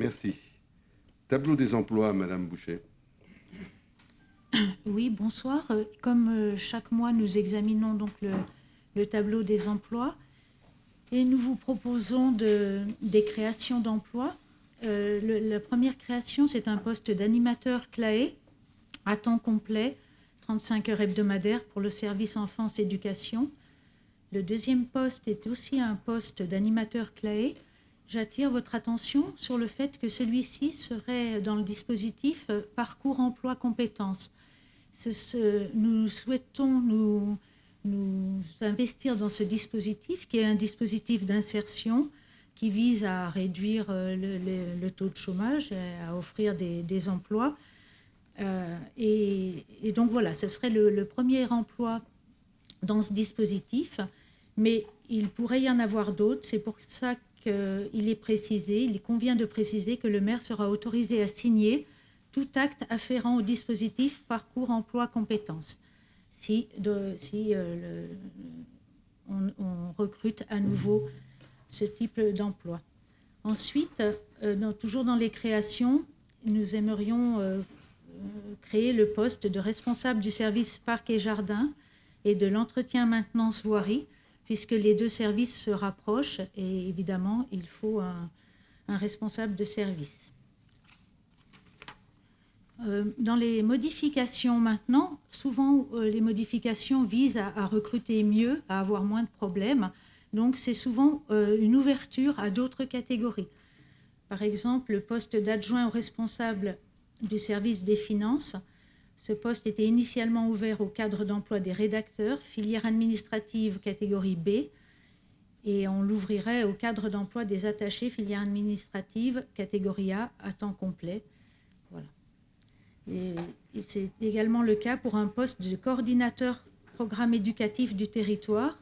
Merci. Tableau des emplois, Madame Boucher. Oui, bonsoir. Comme chaque mois, nous examinons donc le tableau des emplois et nous vous proposons des créations d'emplois. La première création, c'est un poste d'animateur CLAE à temps complet, 35 heures hebdomadaires pour le service enfance-éducation. Le deuxième poste est aussi un poste d'animateur CLAE. J'attire votre attention sur le fait que celui-ci serait dans le dispositif Parcours emploi compétences. Nous souhaitons nous investir dans ce dispositif qui est un dispositif d'insertion qui vise à réduire le taux de chômage et à offrir des emplois. Et donc voilà, ce serait le premier emploi dans ce dispositif, mais il pourrait y en avoir d'autres. C'est pour ça il convient de préciser que le maire sera autorisé à signer tout acte afférent au dispositif Parcours emploi compétences si on recrute à nouveau ce type d'emploi. Ensuite, toujours dans les créations, nous aimerions créer le poste de responsable du service parc et jardin et de l'entretien maintenance voirie, puisque les deux services se rapprochent et évidemment, il faut un responsable de service. Dans les modifications maintenant, souvent les modifications visent à recruter mieux, à avoir moins de problèmes. Donc c'est souvent une ouverture à d'autres catégories. Par exemple, le poste d'adjoint au responsable du service des finances. Ce poste était initialement ouvert au cadre d'emploi des rédacteurs, filière administrative catégorie B, et on l'ouvrirait au cadre d'emploi des attachés, filière administrative catégorie A, à temps complet. Voilà. Et c'est également le cas pour un poste de coordinateur programme éducatif du territoire,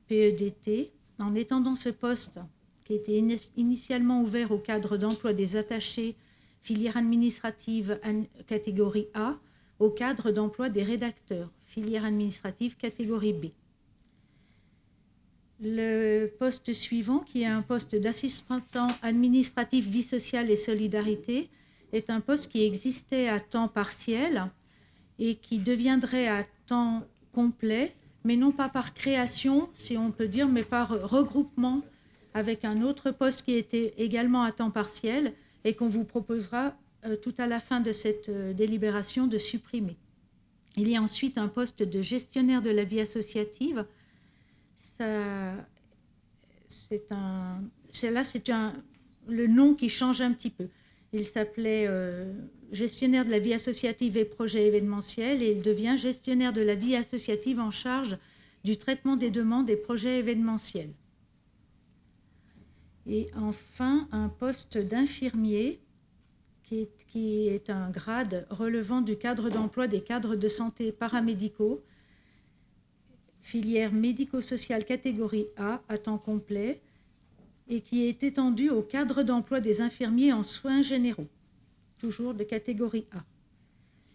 PEDT, en étendant ce poste qui était initialement ouvert au cadre d'emploi des attachés filière administrative catégorie A au cadre d'emploi des rédacteurs, filière administrative catégorie B. Le poste suivant, qui est un poste d'assistant administratif vie sociale et solidarité, est un poste qui existait à temps partiel et qui deviendrait à temps complet, mais non pas par création, si on peut dire, mais par regroupement avec un autre poste qui était également à temps partiel et qu'on vous proposera tout à la fin de cette délibération de supprimer. Il y a ensuite un poste de gestionnaire de la vie associative. C'est le nom qui change un petit peu. Il s'appelait gestionnaire de la vie associative et projet événementiel et il devient gestionnaire de la vie associative en charge du traitement des demandes et projets événementiels. Et enfin, un poste d'infirmier qui est un grade relevant du cadre d'emploi des cadres de santé paramédicaux, filière médico-sociale catégorie A à temps complet, et qui est étendu au cadre d'emploi des infirmiers en soins généraux, toujours de catégorie A.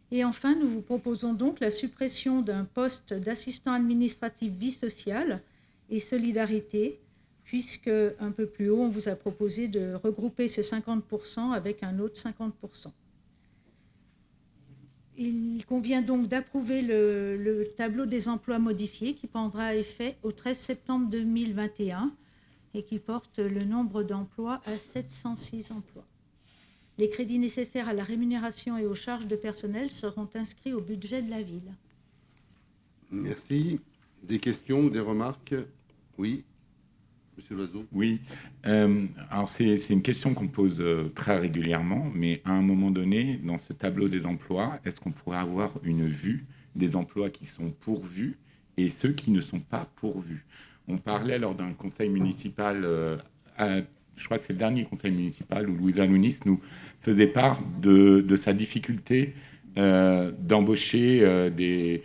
Et enfin, nous vous proposons donc la suppression d'un poste d'assistant administratif vie sociale et solidarité, puisque un peu plus haut, on vous a proposé de regrouper ce 50% avec un autre 50%. Il convient donc d'approuver le tableau des emplois modifiés qui prendra effet au 13 septembre 2021 et qui porte le nombre d'emplois à 706 emplois. Les crédits nécessaires à la rémunération et aux charges de personnel seront inscrits au budget de la ville. Merci. Des questions, des remarques? Oui. Monsieur Loiseau. Oui, alors c'est une question qu'on pose très régulièrement, mais à un moment donné, dans ce tableau des emplois, est-ce qu'on pourrait avoir une vue des emplois qui sont pourvus et ceux qui ne sont pas pourvus? On parlait lors d'un conseil municipal, je crois que c'est le dernier conseil municipal, où Louisa Nounis nous faisait part de sa difficulté d'embaucher des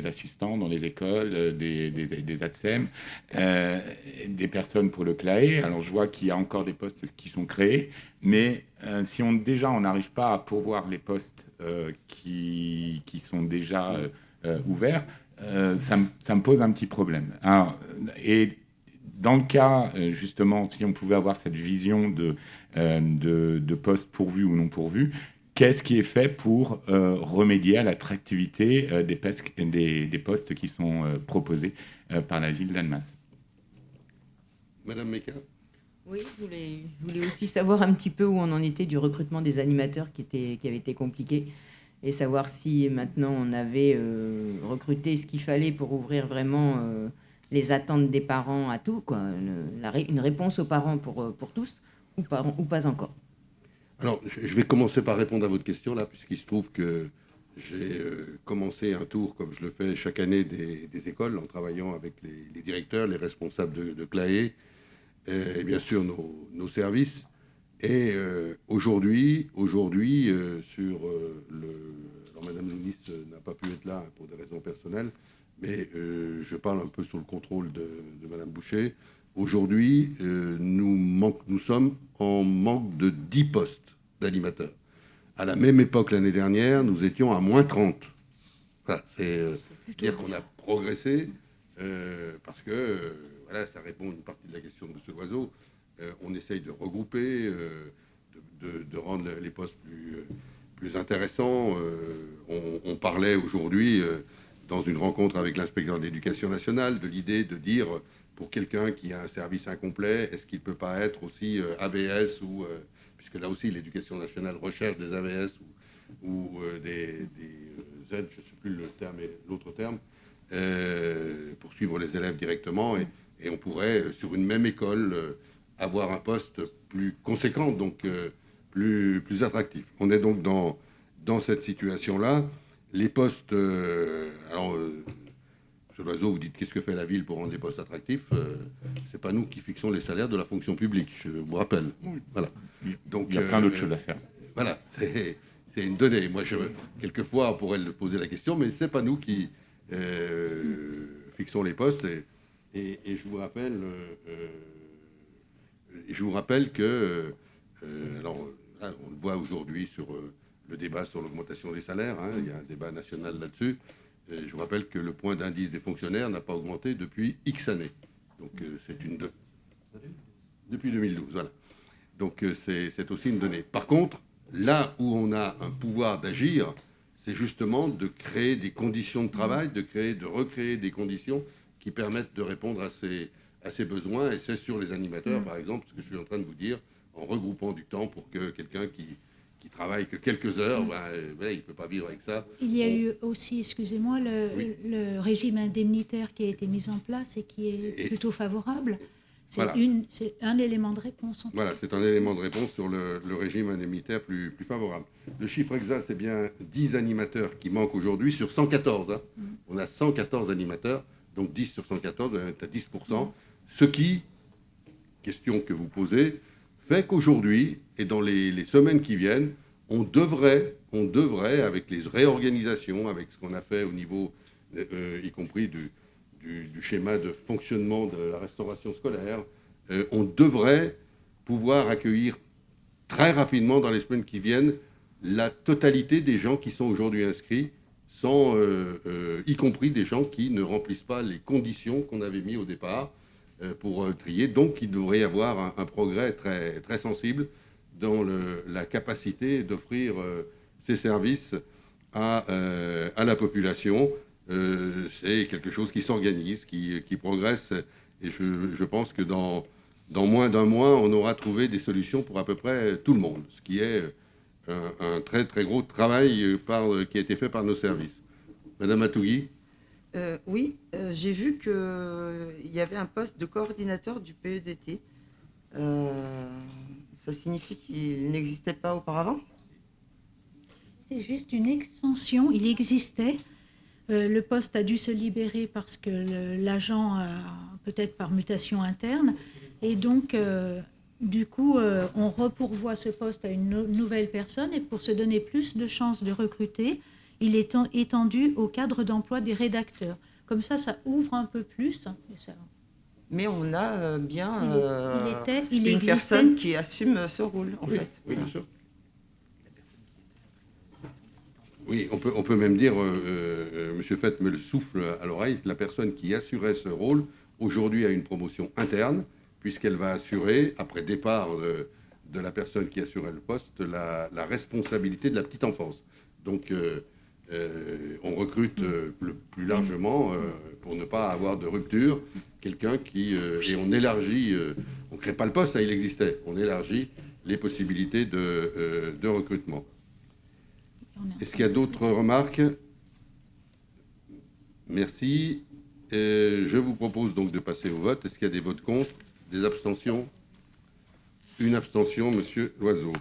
assistants dans les écoles, des ATSEM, des personnes pour le CLAE. Alors je vois qu'il y a encore des postes qui sont créés, mais si on n'arrive pas à pourvoir les postes qui sont déjà ouverts, ça me pose un petit problème. Alors, et dans le cas, justement, si on pouvait avoir cette vision de de postes pourvus ou non pourvus. Qu'est-ce qui est fait pour remédier à l'attractivité des postes qui sont proposés par la ville d'Annemasse? Madame Mecca. Oui, je voulais aussi savoir un petit peu où on en était du recrutement des animateurs qui avait été compliqué, et savoir si maintenant on avait recruté ce qu'il fallait pour ouvrir vraiment les attentes des parents à tout, quoi, une réponse aux parents pour tous, ou pas encore. Alors, je vais commencer par répondre à votre question, là, puisqu'il se trouve que j'ai commencé un tour, comme je le fais chaque année, des écoles, en travaillant avec les directeurs, les responsables de CLAE, et bien sûr nos services. Et aujourd'hui, alors Madame Lounis n'a pas pu être là pour des raisons personnelles, mais je parle un peu sous le contrôle de Madame Boucher. Aujourd'hui, nous sommes en manque de 10 postes d'animateurs. À la même époque l'année dernière, nous étions à moins 30. Voilà, c'est dire qu'on a progressé parce que voilà, ça répond à une partie de la question de M. Loiseau. On essaye de regrouper, de rendre les postes plus intéressants. On parlait aujourd'hui, dans une rencontre avec l'inspecteur de l'éducation nationale, de l'idée de dire, pour quelqu'un qui a un service incomplet, est-ce qu'il ne peut pas être aussi AVS, ou, puisque là aussi l'éducation nationale recherche des AVS ou des aides, je ne sais plus l'autre terme, pour suivre les élèves directement, et on pourrait, sur une même école, avoir un poste plus conséquent, donc plus attractif. On est donc dans cette situation-là. Les postes... alors, M. Loiseau, vous dites qu'est-ce que fait la ville pour rendre les postes attractifs? C'est pas nous qui fixons les salaires de la fonction publique, je vous rappelle. Voilà. Donc, il y a plein d'autres choses à faire. Voilà, c'est une donnée. Moi, quelquefois, on pourrait le poser la question, mais c'est pas nous qui fixons les postes. Et je vous rappelle que, alors là, on le voit aujourd'hui sur le débat sur l'augmentation des salaires, hein, il y a un débat national là-dessus. Je vous rappelle que le point d'indice des fonctionnaires n'a pas augmenté depuis X années. Donc c'est depuis 2012, voilà. Donc c'est aussi une donnée. Par contre, là où on a un pouvoir d'agir, c'est justement de créer des conditions de travail, de recréer des conditions qui permettent de répondre à ces besoins. Et c'est sur les animateurs, par exemple, ce que je suis en train de vous dire, en regroupant du temps pour que quelqu'un qui travaille que quelques heures, il ne peut pas vivre avec ça. Il y a eu aussi, excusez-moi, le régime indemnitaire qui a été mis en place et qui est plutôt favorable. C'est voilà. C'est un élément de réponse. Voilà, c'est un élément de réponse sur le régime indemnitaire plus favorable. Le chiffre exact, c'est bien 10 animateurs qui manquent aujourd'hui sur 114. Hein. On a 114 animateurs, donc 10 sur 114, on est à 10%. Ce qui, question que vous posez, fait qu'aujourd'hui, et dans les semaines qui viennent, on devrait, avec les réorganisations, avec ce qu'on a fait au niveau, y compris du schéma de fonctionnement de la restauration scolaire, on devrait pouvoir accueillir très rapidement, dans les semaines qui viennent, la totalité des gens qui sont aujourd'hui inscrits, y compris des gens qui ne remplissent pas les conditions qu'on avait mis au départ pour trier. Donc, il devrait y avoir un progrès très, très sensible dans la capacité d'offrir ces services à la population. C'est quelque chose qui s'organise, qui progresse, et je pense que dans moins d'un mois, on aura trouvé des solutions pour à peu près tout le monde, ce qui est un très très gros travail qui a été fait par nos services. Madame Atougi. Oui, j'ai vu qu'il y avait un poste de coordinateur du PEDT. Ça signifie qu'il n'existait pas auparavant? C'est juste une extension, il existait. Le poste a dû se libérer parce que l'agent, peut-être par mutation interne, et donc, du coup, on repourvoie ce poste à une nouvelle personne, et pour se donner plus de chances de recruter, il est étendu au cadre d'emploi des rédacteurs. Comme ça ouvre un peu plus. Mais on a bien une personne qui assume ce rôle, en fait. Oui, bien sûr. Oui, on peut même dire, Monsieur Fett me le souffle à l'oreille, la personne qui assurait ce rôle, aujourd'hui a une promotion interne, puisqu'elle va assurer, après départ de la personne qui assurait le poste la responsabilité de la petite enfance. Donc, on recrute plus largement pour ne pas avoir de rupture, quelqu'un qui... et on élargit, on ne crée pas le poste, ça il existait, on élargit les possibilités de recrutement. Est-ce qu'il y a d'autres remarques? Merci. Je vous propose donc de passer au vote. Est-ce qu'il y a des votes contre? Des abstentions? Une abstention, Monsieur Loiseau.